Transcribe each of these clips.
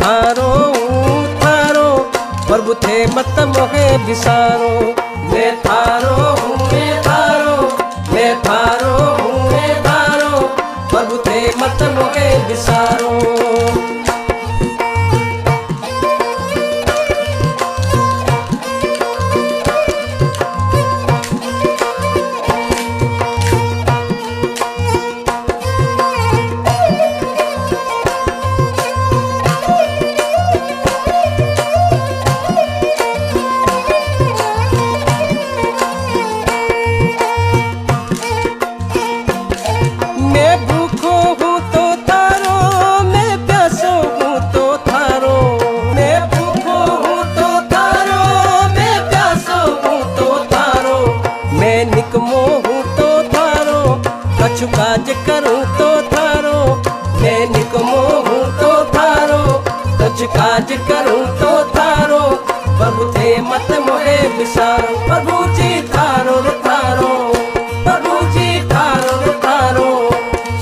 थारो थारो प्रभु थे मत मोहे बिसारो। मैं थारो हूँ मैं थारो, मैं थारो हूँ मैं थारो प्रभु थे मत मोहे बिसारो। कछु काज करूं तो थारो, मैं निकमो हूँ तो थारो, कछु काज करूं तो थारो प्रभु थे मत मोहे बिसारो। प्रभु जी थारो रे थारो, प्रभु जी थारो रे थारो,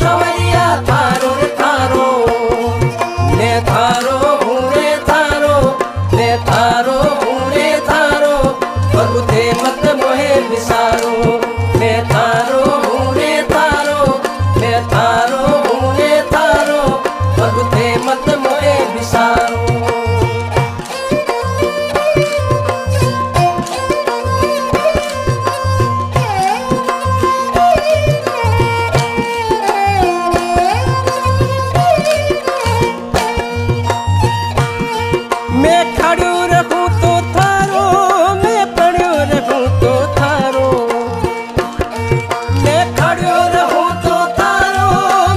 सवरिया थारो रे थारो। मैं थारो हूँ रे थारो, मैं थारो हूँ रे थारो प्रभु थे मत मोहे बिसारो। मैं थारो हूँ रे थारो, मैं थारो हूँ रे थारो प्रभु थे मत मोहे बिसारो। मैं खड़ो रहूं तो थारो, मैं पड़ो रहूं तो थारो, मैं खड़ो रहूं तो थारो,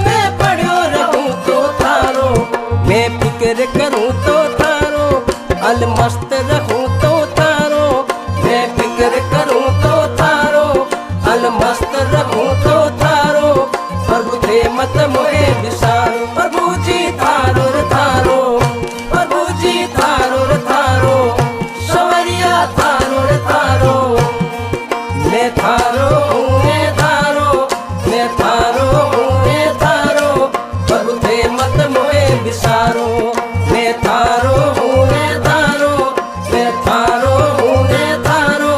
मैं पड़ो रहूं तो थारो। मैं फिक्र करूं तो थारो, अलमस्त रहूं तो थारो, मैं फिक्र करूं तो थारो, अलमस्त रहूं तो थारो प्रभु थे मत मोहे बिसारो। प्रभु जी थारो रे थारो, प्रभु जी थारो रे थारो, सवरिया थारो रे थारो। मैं थारो हूँ मैं थारो, मैं थारो हूँ मैं थारो प्रभु थे मत मोहे बिसारो। मैं थारो हूँ मैं थारो, मैं थारो हूँ मैं थारो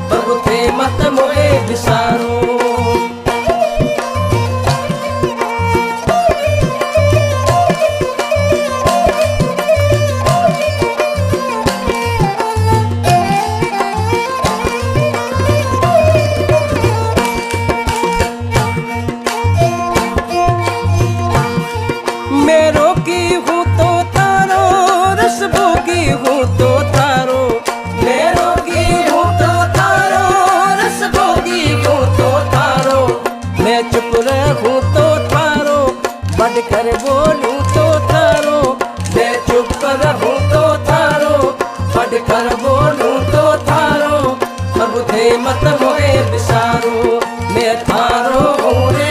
प्रभु थे मत मोहे बिसारो। मैं रोगी हूँ तो थारो, रस भोगी हूँ तो थारो, मैं रोगी हूँ तो थारो, रस भोगी हूँ तो थारो। मैं चुप रहूँ तो थारो, बढ़ कर बोलूँ तो थारो, मैं चुप रहूँ तो थारो, बढ़ कर बोलूँ तो थारो प्रभु थे मत मोहे बिसारो। मैं थारो हूँ रे